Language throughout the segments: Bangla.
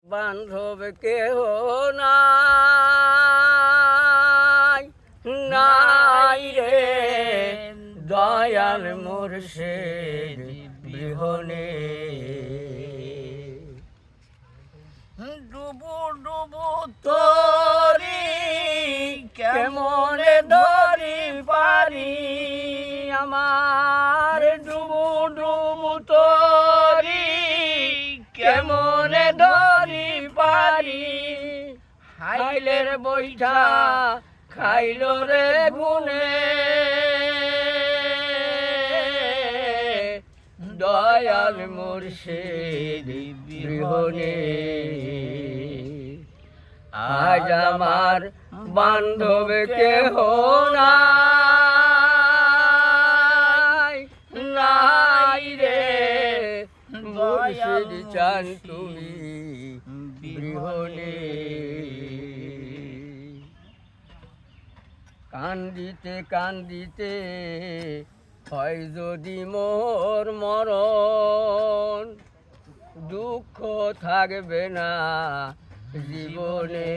বান্ধব কেহ নাই নাই রে দয়াল মুর্শিদ বিহনে ডুবু ডুবু তোরি কেমনে ধরি পারি আমার ডুবু ডুবু তোরি কেমনে ধরি পারি হাইলের বৈঠা খাইল রে গুনে দয়াল মুর্শিদ বিহনে আজ আমার বান্ধব কেহ নাই নাই রে মুর্শিদ চান তুমি বিহনে কান্দিতে কান্দিতে হয় যদি মোর মরণ দুঃখ থাকবে না জীবনে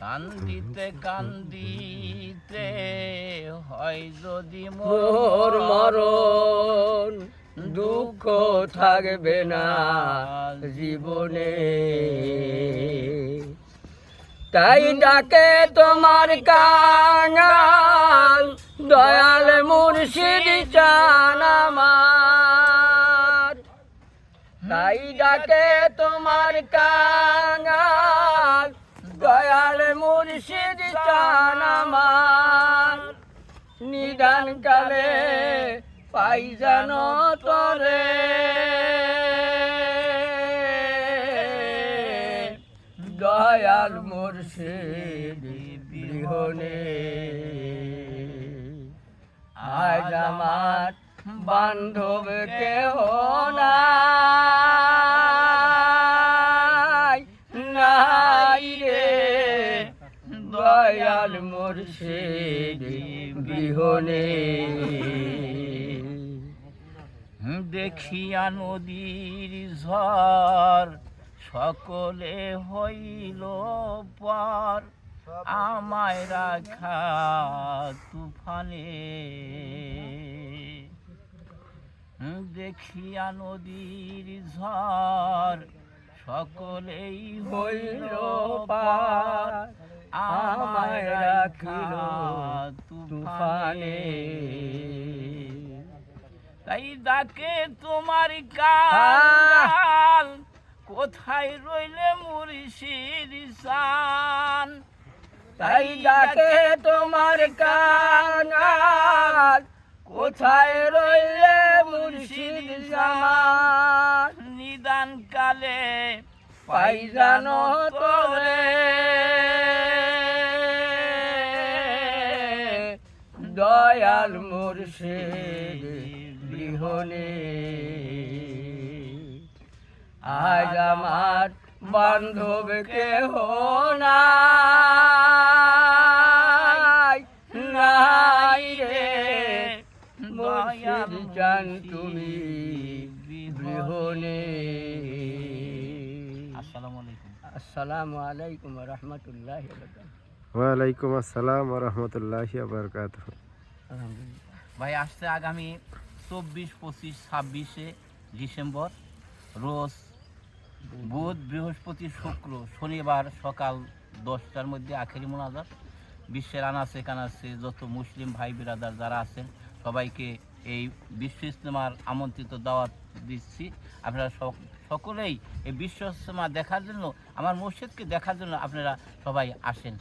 কান্দিতে কান্দিতে হয় যদি মোর মরণ দুঃখ থাকবে না জীবনে তাই ডাকে তোমার কাঙাল দয়াল মুর্শিদ চান আমার তাই ডাকে তোমার কাঙাল দয়াল মুর্শিদ চান আমার নিদান কালে পাই জানো তরে দয়াল মুর্শিদ বিহনে আজ আমার বান্ধব কেহ নাই নাই রে দয়াল মুর্শিদ বিহনে দেখিয়া নদীর ঝড় সকলে হইল পার আমায় রাখা তুফানে দেখিয়া নদীর ঝড় সকলেই হইল পার আমায় রাখিল তুফানে তাই ডাকে তোমার কাল কোথায় রইলে মুর্শিদ চান তাই ডাকে তোমার কাঙাল কোথায় রইলে মুর্শিদ জামান নিদান কালে পাই জানো তোরে দয়াল মুর্শিদ বিহনে আজ আমার বান্ধব কেহ নাই নাই রে মুর্শিদ চান তুমি বিহনে আসসালামু আলাইকুম ওয়া রাহমাতুল্লাহি ওয়া বারাকাতুহু ওয়ালাইকুম আসসালাম ওয়া রাহমাতুল্লাহি ওয়া বারাকাতুহু ভাই আসছে আগামী 24, 25, 26 ডিসেম্বর রোজ বুধ বৃহস্পতি শুক্র শনিবার সকাল 10টার মধ্যে আখেরি মোনাজাত বিশ্বের আনাচে কানাচে যত মুসলিম ভাই বিরাদার যারা আছেন সবাইকে এই বিশ্ব ইজতেমার আমন্ত্রিত দাওয়াত দিচ্ছি আপনারা সকলেই এই বিশ্ব ইজতেমা দেখার জন্য আমার মসজিদকে দেখার জন্য আপনারা সবাই আসেন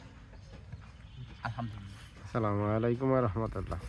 আলহামদুলিল্লাহ আসসালামু আলাইকুম ওয়া রাহমাতুল্লাহ।